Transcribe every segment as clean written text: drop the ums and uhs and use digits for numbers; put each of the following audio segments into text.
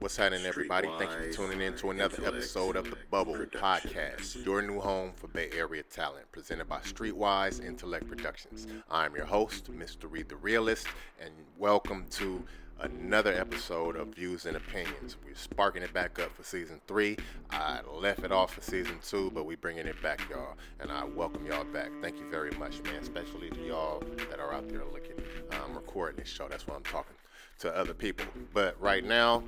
What's happening, everybody? Thank you for tuning in to another episode of the Bubble Podcast, your new home for Bay Area talent, presented by Streetwise Intellect Productions. I'm your host, MistaRye The Realist, and welcome to another episode of Views and Opinions. We're sparking it back up for season 3. I left it off for season 2, but we're bringing it back, y'all, and I welcome y'all back. Thank you very much, man, especially to y'all that are out there looking. I'm recording this show. That's why I'm talking to other people. But right now,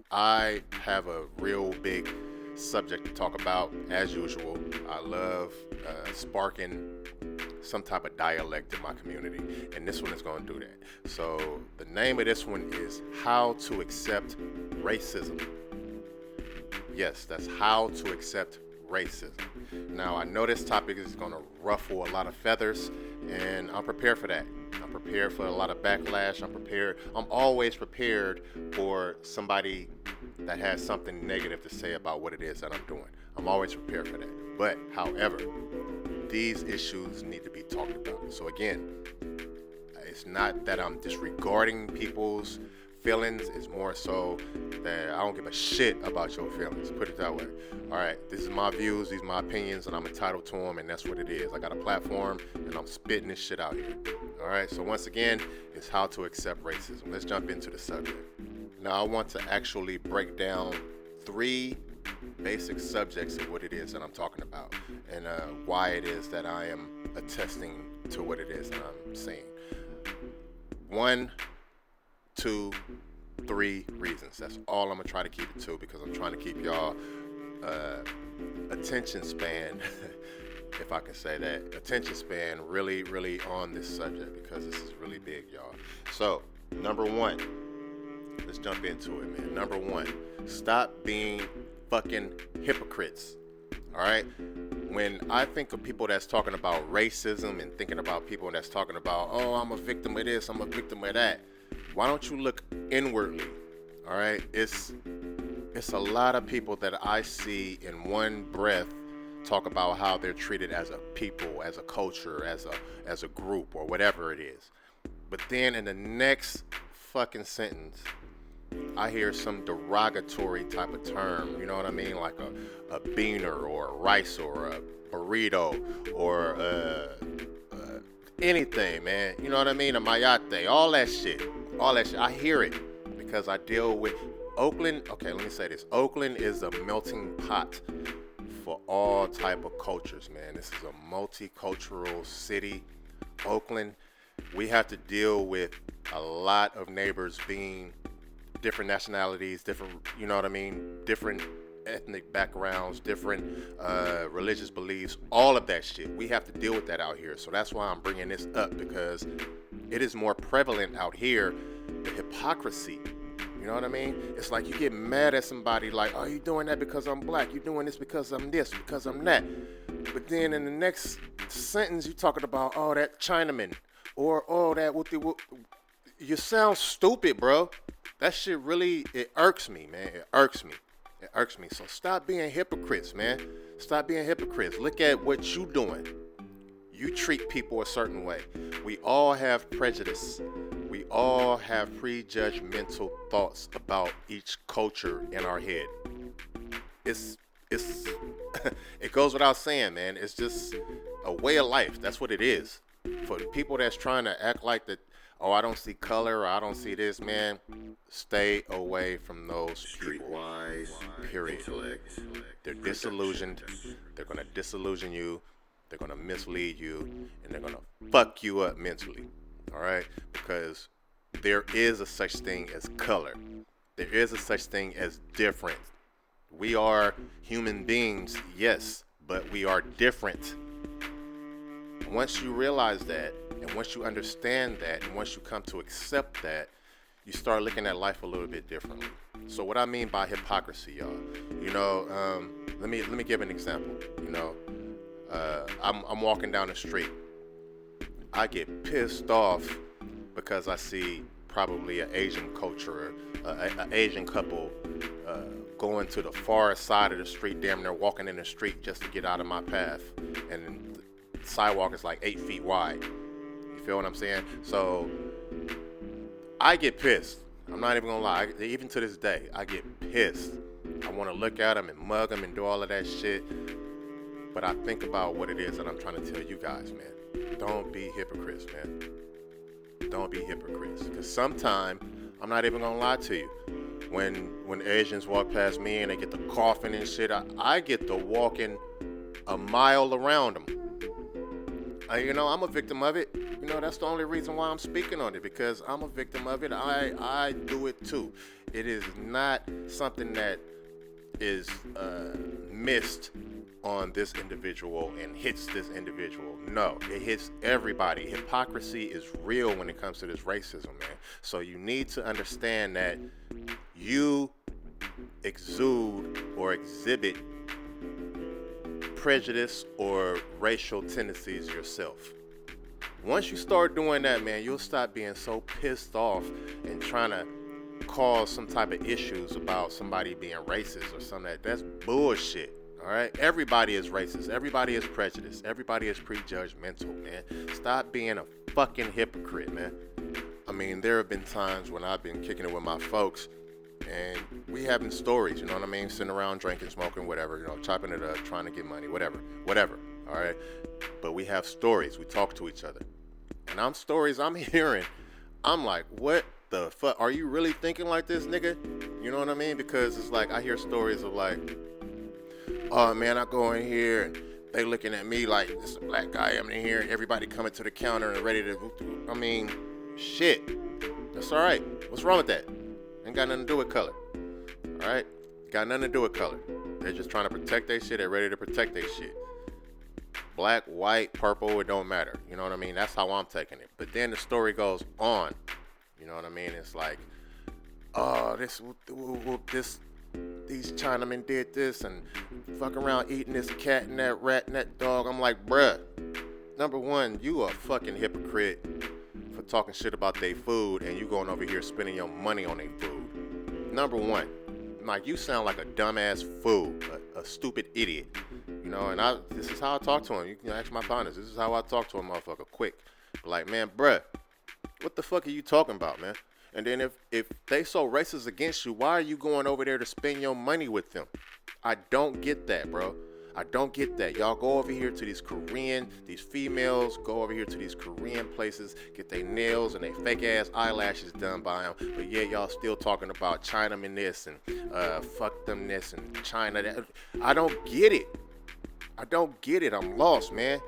I have a real big subject to talk about, as usual. I love sparking some type of dialect in my community, and this one is going to do that. So the name of this one is How to Accept Racism. Yes, that's how to accept racism. Now, I know this topic is going to ruffle a lot of feathers, and I'm prepared for that. I'm prepared for a lot of backlash. I'm always prepared for somebody that has something negative to say about what it is that I'm doing. I'm always prepared for that. But, however, these issues need to be talked about. So again, it's not that I'm disregarding people's feelings. It's more so that I don't give a shit about your feelings. Put it that way. All right, this is my views, these are my opinions, and I'm entitled to them, and that's what it is. I got a platform, and I'm spitting this shit out here. All right, so once again, it's how to accept racism. Let's jump into the subject. Now, I want to actually break down 3 basic subjects of what it is that I'm talking about, and why it is that I am attesting to what it is that I'm saying. 1, 2, 3 reasons. That's all I'm gonna try to keep it to, because I'm trying to keep y'all attention span, if I can say that, attention span really on this subject, because this is really big, y'all. So, number 1, let's jump into it, man. Number 1, stop being fucking hypocrites. All right? When I think of people that's talking about racism and thinking about people that's talking about, oh, I'm a victim of this, I'm a victim of that, why don't you look inwardly? All right? It's a lot of people that I see in one breath talk about how they're treated as a people, as a culture, as a group, or whatever it is. But then in the next fucking sentence, I hear some derogatory type of term, you know what I mean? Like a beaner or a rice or a burrito or anything, man. You know what I mean? A mayate, all that shit. I hear it because I deal with Oakland. Okay, let me say this. Oakland is a melting pot for all type of cultures, man. This is a multicultural city. Oakland, we have to deal with a lot of neighbors being different nationalities, different, you know what I mean, different ethnic backgrounds, different religious beliefs, all of that shit. We have to deal with that out here. So that's why I'm bringing this up, because it is more prevalent out here, the hypocrisy. You know what I mean? It's like you get mad at somebody like, oh, you doing that because I'm black, you doing this because I'm this, because I'm that. But then in the next sentence, you talking about, oh, that Chinaman, or oh, that whoop. You sound stupid, bro. That shit really, it irks me, man. It irks me. So stop being hypocrites, man. Stop being hypocrites. Look at what you doing. You treat people a certain way. We all have prejudice. We all have prejudgmental thoughts about each culture in our head. It's it goes without saying, man. It's just a way of life. That's what it is. For the people that's trying to act like that, oh, I don't see color, or I don't see this, man, stay away from those people. Streetwise, period. Intellect, They're disillusioned. They're going to disillusion you. They're going to mislead you. And they're going to fuck you up mentally. All right? Because there is a such thing as color. There is a such thing as different. We are human beings, yes, but we are different. Once you realize that, and once you understand that, and once you come to accept that, you start looking at life a little bit differently. So what I mean by hypocrisy, y'all, you know, let me give an example. You know, I'm walking down the street. I get pissed off because I see probably an Asian culture, an Asian couple going to the far side of the street, damn near walking in the street just to get out of my path, and the sidewalk is like 8 feet wide. You feel what I'm saying? So I get pissed. I'm not even gonna lie. Even to this day, I get pissed. I want to look at them and mug them and do all of that shit. But I think about what it is that I'm trying to tell you guys, man. Don't be hypocrites, man. Don't be hypocrites. Because sometimes, I'm not even gonna lie to you, when Asians walk past me and they get the coughing and shit, I get to walking a mile around them. I'm a victim of it. That's the only reason why I'm speaking on it, because I'm a victim of it. I do it too. It is not something that is missed on this individual and hits this individual. No, it hits everybody. Hypocrisy is real when it comes to this racism, man. So you need to understand that you exude or exhibit prejudice or racial tendencies yourself. Once you start doing that, man, you'll stop being so pissed off and trying to cause some type of issues about somebody being racist or something. That's bullshit. All right, everybody is racist. Everybody is prejudiced. Everybody is prejudgmental, man. Stop being a fucking hypocrite, man. I mean, there have been times when I've been kicking it with my folks, and we having stories, you know what I mean? Sitting around drinking, smoking, whatever, chopping it up, trying to get money, whatever, all right? But we have stories. We talk to each other. And stories I'm hearing, I'm like, what the fuck? Are you really thinking like this, nigga? You know what I mean? Because it's like, I hear stories of like, oh man, I go in here and they looking at me like this is a black guy. I'm in here and everybody coming to the counter and ready to, I mean, shit. That's all right. What's wrong with that? Ain't got nothing to do with color. All right? Got nothing to do with color. They're just trying to protect their shit. They're ready to protect their shit. Black, white, purple, it don't matter. You know what I mean? That's how I'm taking it. But then the story goes on. You know what I mean? It's like, oh, these Chinamen did this and fuck around eating this cat and that rat and that dog. I'm like, bruh, number one, you a fucking hypocrite for talking shit about their food and you going over here spending your money on their food. Number one, like, you sound like a dumbass fool, a stupid idiot. And this is how I talk to him. You can ask my partners. This is how I talk to a motherfucker, quick. Like, man, bruh, what the fuck are you talking about, man? And then if they so racist against you, why are you going over there to spend your money with them? I don't get that, bro. I don't get that. Y'all go over here to these females go over here to these Korean places, get their nails and their fake ass eyelashes done by them. But yeah, y'all still talking about Chinaman this and fuck them this and China that. I don't get it. I'm lost, man.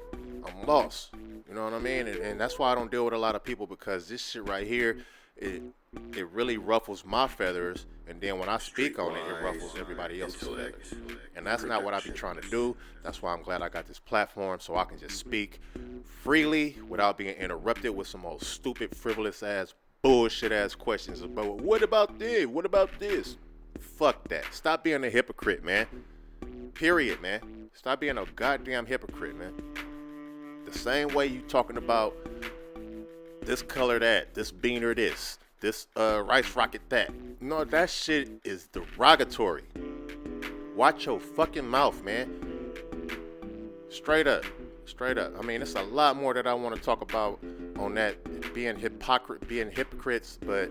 I'm lost. You know what I mean? And that's why I don't deal with a lot of people, because this shit right here, it really ruffles my feathers, and then when I speak on it, it ruffles everybody else's feathers. And that's not what I be trying to do. That's why I'm glad I got this platform, so I can just speak freely without being interrupted with some old stupid, frivolous ass, bullshit ass questions about, what about this? What about this? Fuck that. Stop being a hypocrite, man. Period, man. Stop being a goddamn hypocrite, man. The same way you talking about this color that, this beaner this rice rocket that. No, that shit is derogatory. Watch your fucking mouth, man. Straight up. I mean, it's a lot more that I want to talk about on that, being hypocrites, but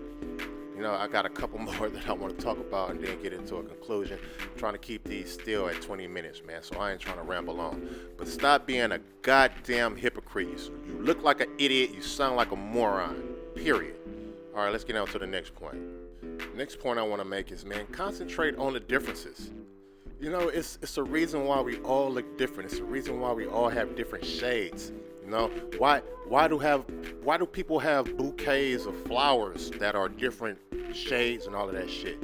I got a couple more that I want to talk about and then get into a conclusion. I'm trying to keep these still at 20 minutes, man, so I ain't trying to ramble on. But stop being a goddamn hypocrite. You look like an idiot. You sound like a moron. Period. All right, let's get on to the next point. The next point I want to make is, man, concentrate on the differences. It's a reason why we all look different. It's a reason why we all have different shades. Why do people have bouquets of flowers that are different shades and all of that shit?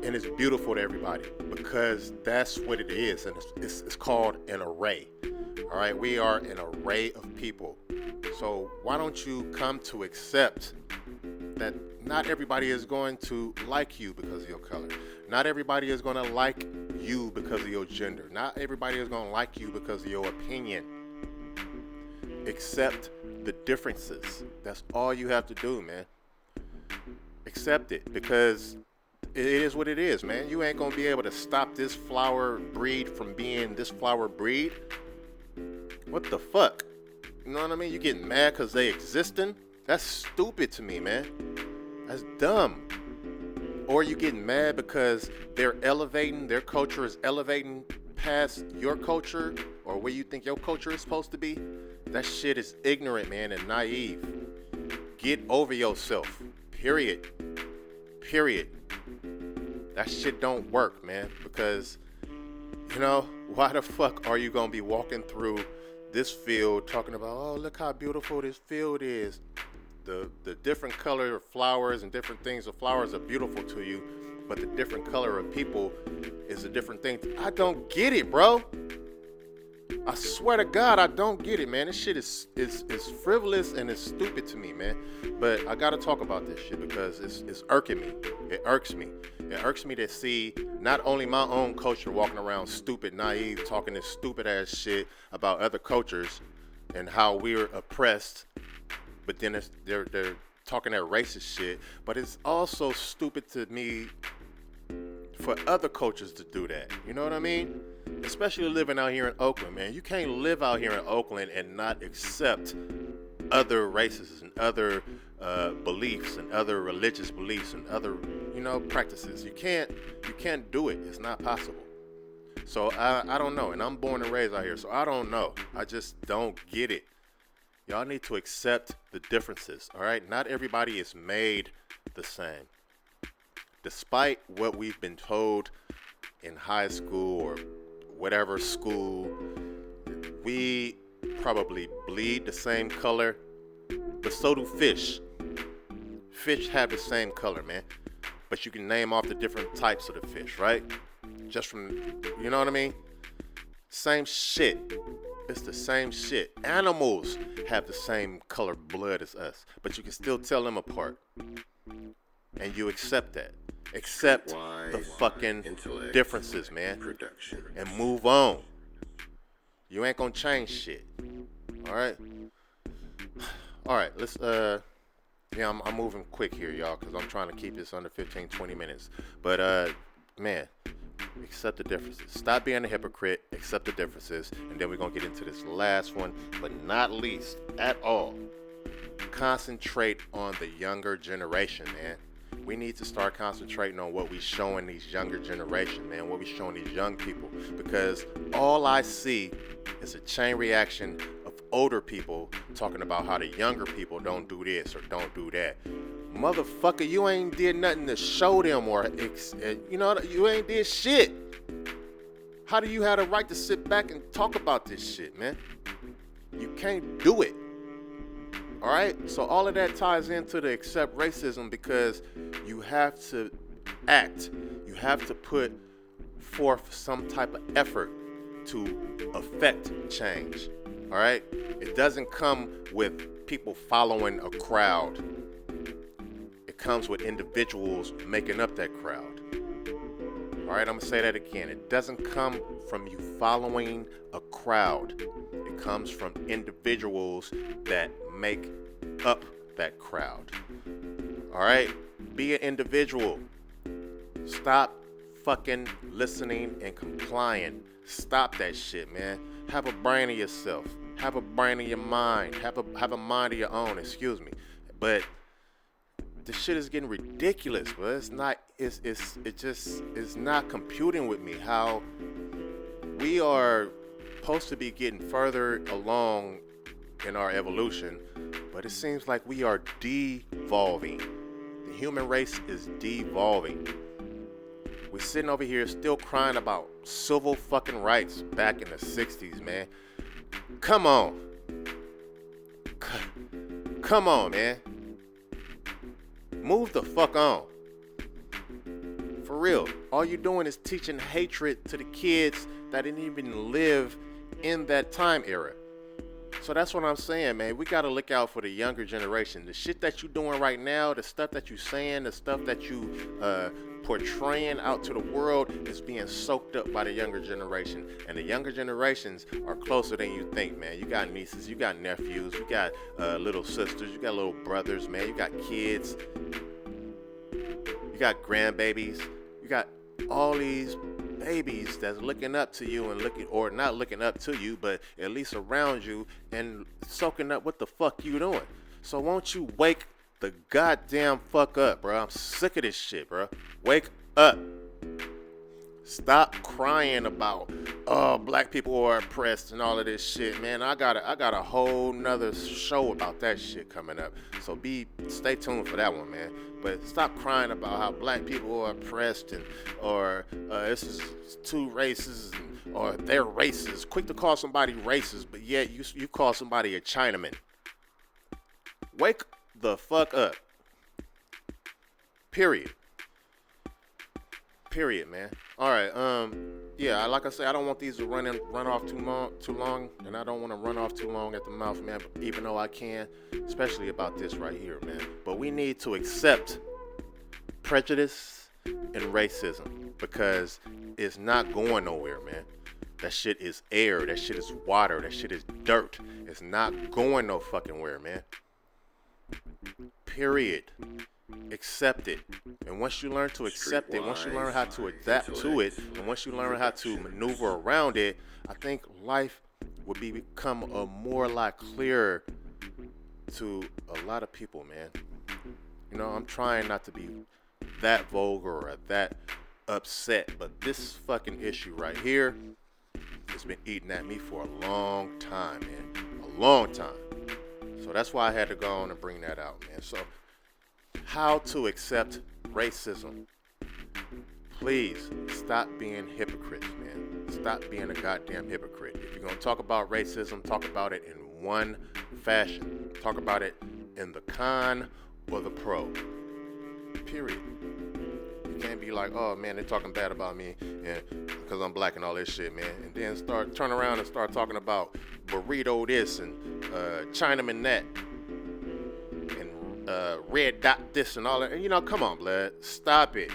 And it's beautiful to everybody, because that's what it is, and it's called an array. All right, we are an array of people. So why don't you come to accept that not everybody is going to like you because of your color. Not everybody is going to like you because of your gender. Not everybody is going to like you because of your opinion. Accept the differences. That's all you have to do, man. Accept it, because it is what it is, man. You ain't going to be able to stop this flower breed from being this flower breed. What the fuck? You know what I mean? You getting mad because they existing? That's stupid to me, man. That's dumb. Or you getting mad because their culture is elevating past your culture or where you think your culture is supposed to be. That shit is ignorant, man, and naive. Get over yourself. Period. Period. That shit don't work, man, because, why the fuck are you gonna be walking through this field talking about, oh, look how beautiful this field is. The different color of flowers and different things of flowers are beautiful to you, but the different color of people is a different thing. I don't get it, bro. I swear to God, I don't get it, man. This shit is frivolous and it's stupid to me, man. But I gotta talk about this shit because it's irking me. It irks me. It irks me to see not only my own culture walking around stupid, naive, talking this stupid ass shit about other cultures and how we're oppressed, but then they're talking that racist shit. But it's also stupid to me for other cultures to do that. You know what I mean? Especially living out here in Oakland, man. You can't live out here in Oakland and not accept other races and other beliefs and other religious beliefs and other, practices. You can't do it. It's not possible. So I don't know. And I'm born and raised out here, so I don't know. I just don't get it. Y'all need to accept the differences, all right? Not everybody is made the same. Despite what we've been told in high school or whatever school, we probably bleed the same color, but so do fish. Fish have the same color, man. But you can name off the different types of the fish, right? Just from, you know what I mean? Same shit. It's the same shit. Animals have the same color blood as us, but you can still tell them apart. And you accept that. Accept the fucking differences, man. And move on. You ain't gonna change shit. Alright? Alright, let's, I'm moving quick here, y'all, because I'm trying to keep this under 15, 20 minutes. But, man, accept the differences. Stop being a hypocrite. Accept the differences. And then we're going to get into this last one, but not least at all. Concentrate on the younger generation, man. We need to start concentrating on what we showing these younger generation, man, what we showing these young people, because all I see is a chain reaction of older people talking about how the younger people don't do this or don't do that. Motherfucker, you ain't did nothing to show them or, you ain't did shit. How do you have the right to sit back and talk about this shit, man? You can't do it. All right, so all of that ties into the accept racism, because you have to act. You have to put forth some type of effort to affect change. All right, it doesn't come with people following a crowd. It comes with individuals making up that crowd. All right, I'm gonna say that again. It doesn't come from you following a crowd. It comes from individuals that make up that crowd. All right, be an individual. Stop fucking listening and complying. Stop that shit, man. Have a brain of yourself. Have a brain of your mind. Have a mind of your own. Excuse me, but this shit is getting ridiculous. But it's not. It's not computing with me how we are supposed to be getting further along in our evolution, but it seems like we are devolving. The human race is devolving. We're sitting over here still crying about civil fucking rights back in the 60s, man. Come on. Come on, man. Move the fuck on. For real. All you're doing is teaching hatred to the kids that didn't even live in that time era. So that's what I'm saying, man. We got to look out for the younger generation. The shit that you doing right now, the stuff that you saying, the stuff that you portraying out to the world is being soaked up by the younger generation. And the younger generations are closer than you think, man. You got nieces, you got nephews, you got little sisters, you got little brothers, man. You got kids, you got grandbabies, you got all these babies that's looking up to you and or not looking up to you, but at least around you and soaking up what the fuck you doing. So won't you wake the goddamn fuck up, bro. I'm sick of this shit, bro. Wake up. Stop crying about, oh, black people are oppressed and all of this shit, man. I got a whole nother show about that shit coming up. So stay tuned for that one, man. But stop crying about how black people are oppressed or this is two races or they're racist. Quick to call somebody racist, but yet you call somebody a Chinaman. Wake the fuck up. Period, man. All right. Yeah. Like I said, I don't want these to run off too long, and I don't want to run off too long at the mouth, man. Even though I can, especially about this right here, man. But we need to accept prejudice and racism because it's not going nowhere, man. That shit is air. That shit is water. That shit is dirt. It's not going no fucking where, man. Period. Accept it. And once you learn to accept it, once you learn how to adapt to it, and once you learn how to maneuver around it, I think life would become a more like clearer to a lot of people, man. You know, I'm trying not to be that vulgar or that upset, but this fucking issue right here has been eating at me for a long time, man. A long time. So that's why I had to go on and bring that out, man. So how to accept racism. Please stop being hypocrites, man. Stop being a goddamn hypocrite. If you're going to talk about racism, talk about it in one fashion. Talk about it in the con or the pro. Period. You can't be like, oh man, they're talking bad about me and because I'm black and all this shit, man. And then turn around and start talking about burrito this and Chinaman that. Red dot this and all that. And, you know, come on, blood. Stop it,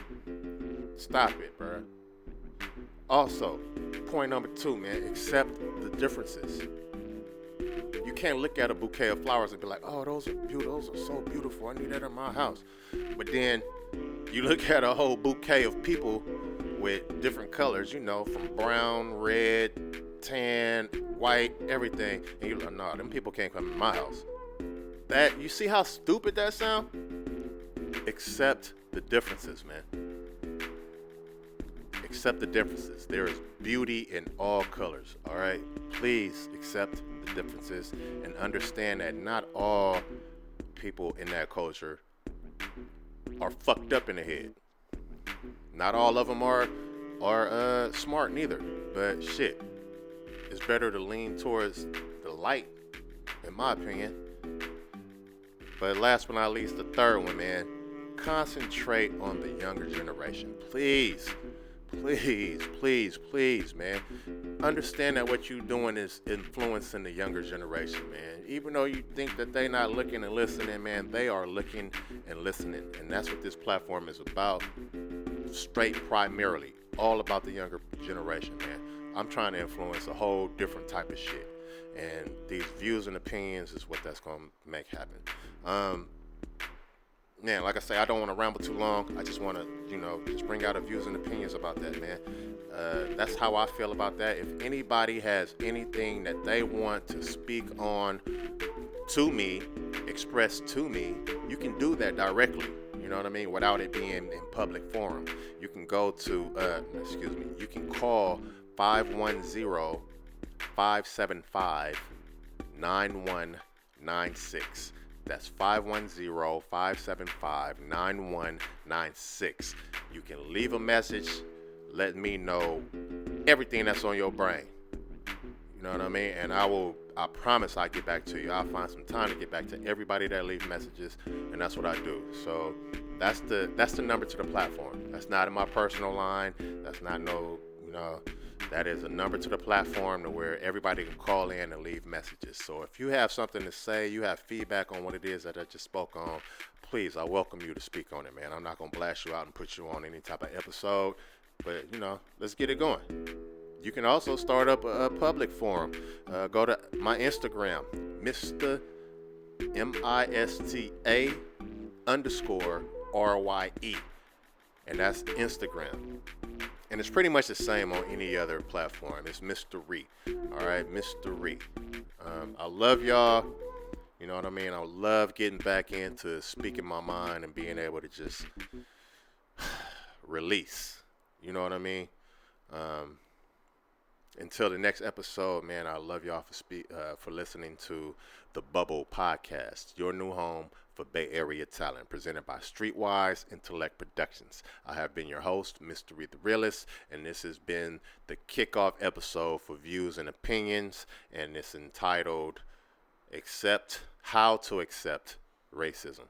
bro. Also, point number 2, man. Accept the differences. You can't look at a bouquet of flowers and be like, oh, those are beautiful. Those are so beautiful. I need that in my house. But then you look at a whole bouquet of people with different colors, you know, from brown, red, tan, white, everything. And you're like, nah, them people can't come in my house. That, you see how stupid that sound? Accept the differences, man. Accept the differences. There is beauty in all colors, all right? Please accept the differences and understand that not all people in that culture are fucked up in the head. Not all of them are smart neither, but shit, it's better to lean towards the light, in my opinion. But last but not least, the third one, man. Concentrate on the younger generation. Please, man. Understand that what you're doing is influencing the younger generation, man. Even though you think that they're not looking and listening, man, they are looking and listening. And that's what this platform is about. Straight primarily. All about the younger generation, man. I'm trying to influence a whole different type of shit. And these views and opinions is what that's going to make happen. Man, like I say, I don't want to ramble too long. I just want to, just bring out views and opinions about that, man. That's how I feel about that. If anybody has anything that they want to speak on to me, express to me, you can do that directly. You know what I mean? Without it being in public forum. You can go to, you can call 510-575-9196. That's 510-575-9196. You can leave a message, let me know everything that's on your brain. You know what I mean? And I promise I'll get back to you. I'll find some time to get back to everybody that leaves messages, and that's what I do. So that's the number to the platform. That's not in my personal line. That's not that is a number to the platform to where everybody can call in and leave messages. So if you have something to say, you have feedback on what it is that I just spoke on, please, I welcome you to speak on it, man. I'm not going to blast you out and put you on any type of episode, but, let's get it going. You can also start up a public forum. Go to my Instagram, MistaRye _RYE, and that's Instagram. And it's pretty much the same on any other platform. It's MistaRye. All right, MistaRye. I love y'all. You know what I mean? I love getting back into speaking my mind and being able to just release. You know what I mean? Um, until the next episode, man, I love y'all for listening to the Bubble Podcast, your new home for Bay Area talent, presented by Streetwise Intellect Productions. I have been your host, MistaRye The Realist, and this has been the kickoff episode for Views and Opinions, and it's entitled How to Accept Racism.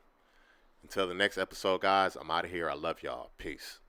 Until the next episode, guys, I'm out of here. I love y'all. Peace.